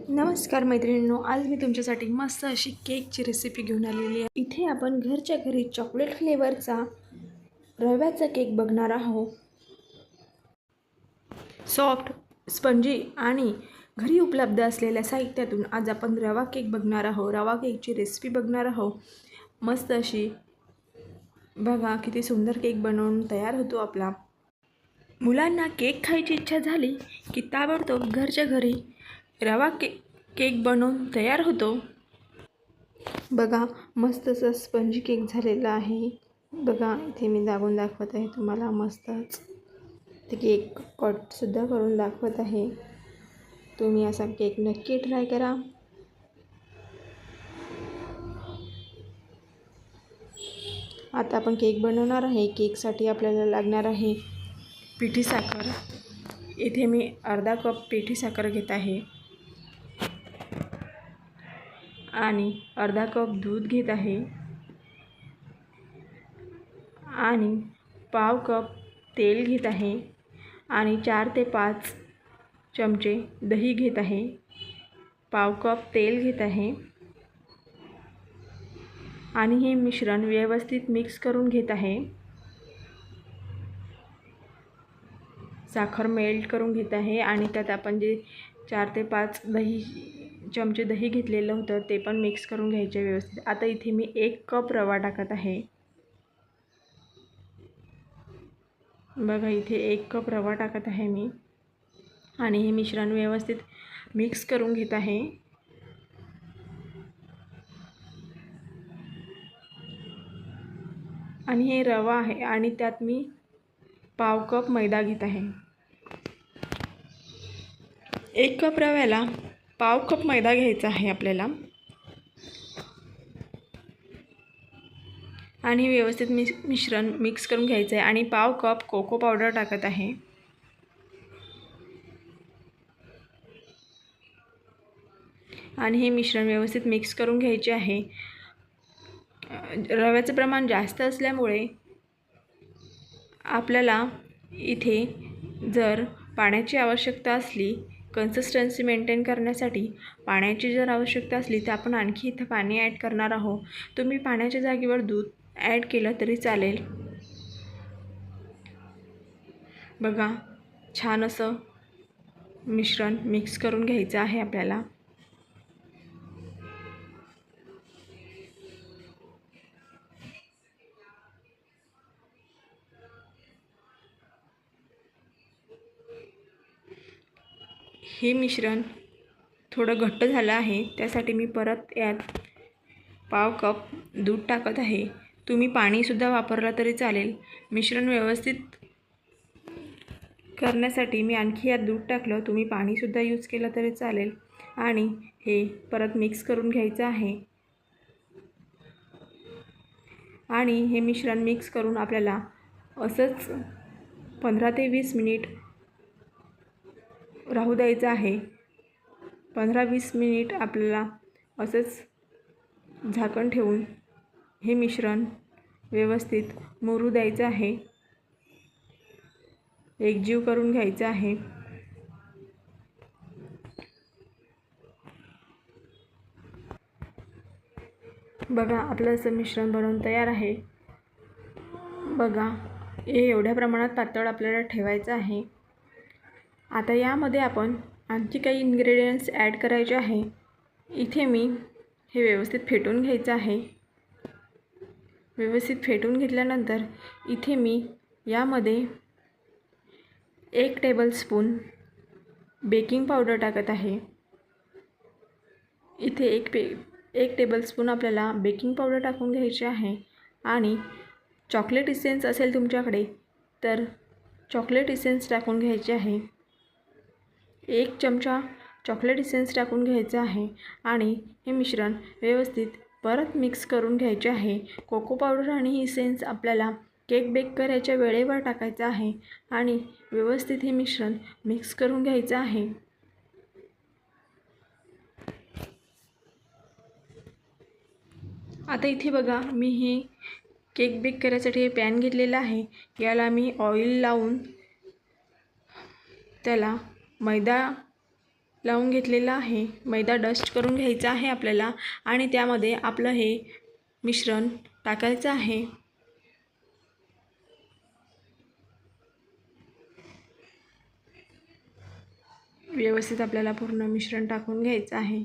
नमस्कार मैत्रिणींनो, आज मी तुमच्यासाठी मस्त अशी केकची रेसिपी घेऊन आलेली आहे। इथे आपण घरच्या घरी चॉकलेट फ्लेवरचा रव्याचा केक बघणार आहोत। सॉफ्ट, स्पंजी आणि घरी उपलब्ध असलेल्या साहित्यातून आज आपण रवा केक बघणार आहोत। रवा केकची रेसिपी बघणार आहोत। मस्त अशी बघा किती सुंदर केक बनवून तयार होतो आपला। मुलांना केक खायची इच्छा झाली की ताबडतोब घरच्या घरी रवा केक बनवून तयार होतो। बघा मस्त असा स्पंजी केक झालेला आहे। बघा इथे मी दाखवत आहे तुम्हाला मस्तच ते केक कटसुद्धा करून दाखवत आहे। तुम्ही असा केक नक्की ट्राय करा। आता आपण केक बनवणार आहे। केकसाठी आपल्याला लागणार आहे पिठी साखर। इथे मी अर्धा कप पिठी साखर घेत आहे आणि अर्धा कप दूध घेत आहे आणि पाव कप तेल घेत आहे आणि 4 ते 5 चमचे दही घेत आहे। पाव कप तेल घेत आहे आणि हे मिश्रण व्यवस्थित मिक्स करून घेत आहे। साखर मेल्ट करून घेत आहे आणि त्यात आपण जे 4 ते 5 चमचे दही घेतलेलं होतं ते पण मिक्स करून घ्यायचे व्यवस्थित। आता इथे मी 1 कप रवा टाकत आहे। बघा इथे 1 कप रवा टाकत आहे मी आणि हे मिश्रण व्यवस्थित मिक्स करून घेत आहे। आणि हे रवा आहे आणि त्यात मी पाव कप मैदा घेत आहे। 1 कप रव्याला पाव कप मैदा घ्यायचा आहे आपल्याला आणि व्यवस्थित मिश्रण मिक्स करून घ्यायचं आहे आणि पाव कप कोको पावडर टाकत आहे आणि हे मिश्रण व्यवस्थित मिक्स करून घ्यायचे आहे। रव्याचं प्रमाण जास्त असल्यामुळे आपल्याला इथे जर पाण्याची आवश्यकता असली, कन्सिस्टन्सी मेंटेन करण्यासाठी पाण्याची जर आवश्यकता असली तर आपण आणखी इथं पाणी ॲड करणार आहोत। तुम्ही पाण्याच्या जागेवर दूध ॲड केलं तरी चालेल। बघा छान असं मिश्रण मिक्स करून घ्यायचं आहे आपल्याला। हे मिश्रण थोडं घट्ट झालं आहे, त्यासाठी मी परत यात पाव कप दूध टाकत आहे। तुम्ही पाणीसुद्धा वापरलं तरी चालेल। मिश्रण व्यवस्थित करण्यासाठी मी आणखी यात दूध टाकलं, तुम्ही पाणीसुद्धा यूज केलं तरी चालेल आणि हे परत मिक्स करून घ्यायचं आहे। आणि हे मिश्रण मिक्स करून आपल्याला असंच 15 ते 20 मिनिट राहू द्यायचं आहे। 15-20 मिनिट आपल्याला असंच झाकण ठेवून हे मिश्रण व्यवस्थित मुरू द्यायचं आहे, एकजीव करून घ्यायचं आहे। बघा आपलं असं मिश्रण बनवून तयार आहे। बघा हे एवढ्या प्रमाणात पातळ आपल्याला ठेवायचं आहे। आता यामध्ये आपण आणखी काही इन्ग्रेडियंट्स ॲड करायचे आहे। इथे मी हे व्यवस्थित फेटून घ्यायचं आहे। व्यवस्थित फेटून घेतल्यानंतर इथे मी यामध्ये 1 टेबलस्पून बेकिंग पावडर टाकत आहे। इथे 1 टेबलस्पून आपल्याला बेकिंग पावडर टाकून घ्यायची आहे आणि चॉकलेट इसेन्स असेल तुमच्याकडे तर चॉकलेट इसेन्स टाकून घ्यायचे आहे। 1 चमचा चॉकलेट इसेन्स टाकून घ्यायचं आहे आणि हे मिश्रण व्यवस्थित परत मिक्स करून घ्यायचे आहे। कोको पावडर आणि इसेन्स आपल्याला केक बेक करायच्या वेळेवर टाकायचं आहे आणि व्यवस्थित हे मिश्रण मिक्स करून घ्यायचं आहे। आता इथे बघा मी हे केक बेक करायसाठी हे पॅन घेतलेलं आहे। याला मी ऑइल लावून त्याला मैदा लावून घेतलेला आहे. मैदा डस्ट करून घ्यायचा आहे आपल्याला आणि त्यामध्ये आपलं हे मिश्रण टाकायचं आहे. व्यवस्थित आपल्याला पूर्ण मिश्रण टाकून घ्यायचं आहे.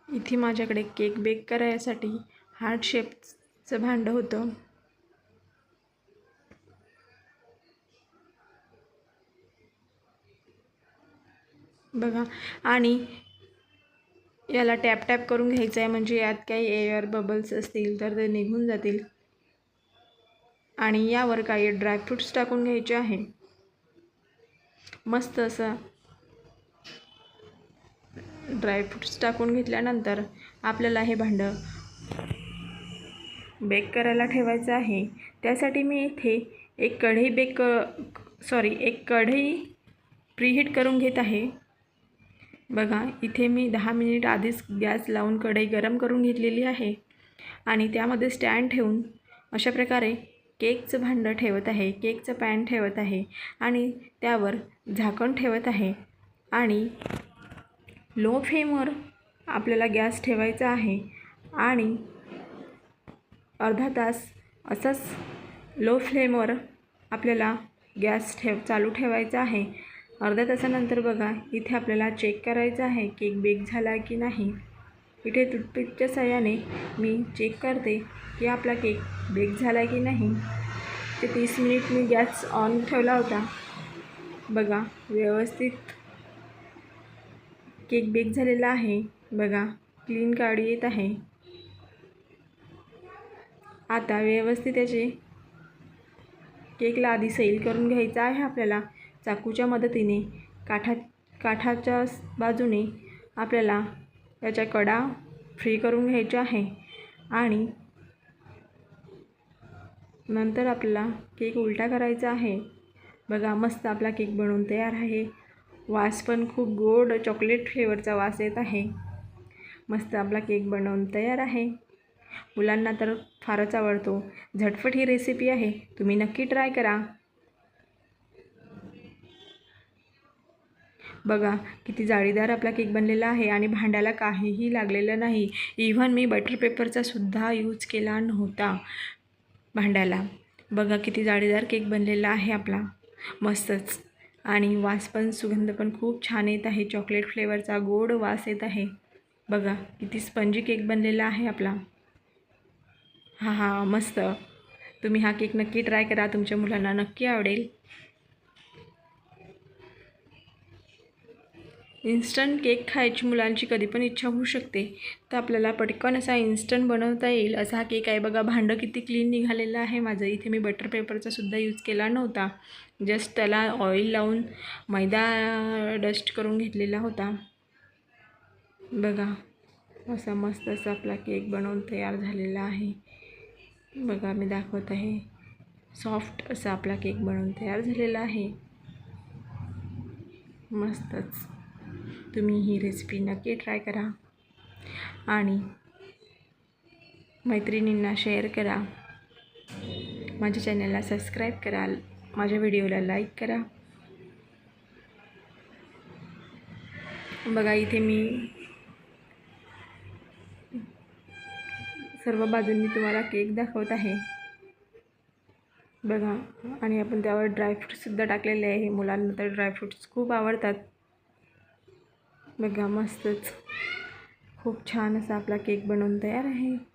इथे माझ्याकडे केक बेक करायसाठी हार्ट शेपचं भांडं होतं. बघा आणि याला टॅप टॅप करून घ्यायचं आहे, म्हणजे यात काही एअर बबल्स असतील तर ते निघून जातील. आणि यावर काही ड्रायफ्रूट्स टाकून घ्यायचे आहे. मस्त असं ड्रायफ्रूट्स टाकून घेतल्यानंतर आपल्याला हे भांडं बेक करायला ठेवायचं आहे. त्यासाठी मी इथे एक कढई प्रीहीट करून घेत आहे. बघा इथे मी 10 मिनिट आधीच गॅस लावून कढई गरम करून घेतलेली आहे आणि त्यामध्ये स्टँड ठेवून अशा प्रकारे केकचं भांडं ठेवत आहे, केकचं पॅन ठेवत आहे आणि त्यावर झाकण ठेवत आहे. आणि लो फ्लेमवर आपल्याला गॅस ठेवायचा आहे आणि अर्धा तास असंच लो फ्लेमवर आपल्याला गॅस चालू ठेवायचा आहे. अर्ध्या तासानंतर बघा इथे आपल्याला चेक करायचं आहे केक बेक झाला की नाही. इथे टूथपिकच्या साहाय्याने मी चेक करते की आपला केक बेक झाला की नाही. ते 30 मिनिट मी गॅस ऑन ठेवला होता. बघा व्यवस्थित केक बेक झालेला आहे. बघा क्लीन काडी येत आहे. आता व्यवस्थित त्याचे केकला आधी सैल करून घ्यायचा आहे आपल्याला. चाकूच्या मदतीने काठाच्या बाजूने आपल्याला त्याच्या कडा फ्री करून घ्यायच्या आहे आणि नंतर आपल्याला केक उलटा करायचा आहे. बघा मस्त आपला केक बनवून तयार आहे. वास पण खूप गोड चॉकलेट फ्लेवरचा वास येत आहे. मस्त आपला केक बनवून तयार आहे. मुलांना तर फारच आवडतो. झटपट ही रेसिपी आहे, तुम्ही नक्की ट्राय करा. बघा किती जाळीदार आपला केक बनलेला आहे आणि भांड्याला काहीही लागलेलं नाही. इव्हन मी बटर पेपरचा सुद्धा यूज केला नव्हता भांड्याला. बघा किती जाळीदार केक बनलेला आहे आपला. मस्तच. आणि वास पण सुगंध पण खूप छान येत आहे. चॉकलेट फ्लेवरचा गोड वास येत आहे. बघा किती स्पंजी केक बनलेला आहे आपला. हां मस्त. तुम्ही हा केक नक्की ट्राय करा, तुमच्या मुलांना नक्की आवडेल. इन्स्टंट केक खायची मुलांची कधी पण इच्छा होऊ शकते, तर आपल्याला पटकन असा इन्स्टंट बनवता येईल असा हा केक आहे. बघा भांडं किती क्लीन निघालेलं आहे माझं. इथे मी बटर पेपरचा सुद्धा यूज केला नव्हता. जस्ट त्याला ऑइल लावून मैदा डस्ट करून घेतलेला होता. बघा असा मस्त असा आपला केक बनवून तयार झालेला आहे. बघा मी दाखवत आहे. सॉफ्ट असा आपला केक बनवून तयार झालेला आहे. मस्तच. तुम्ही ही रेसिपी नक्की ट्राय करा आणि मैत्रिणींना शेअर करा. माझ्या चॅनलला सबस्क्राईब करा. माझ्या व्हिडिओला लाईक करा. बघा इथे मी सर्व बाजूंनी तुम्हाला केक दाखवत आहे. बघा आणि आपण त्यावर ड्रायफ्रूटसुद्धा टाकलेले आहे. मुलांना तर ड्रायफ्रूट्स खूप आवडतात. बघा मस्तच. खूप छान असा आपला केक बनवून तयार आहे.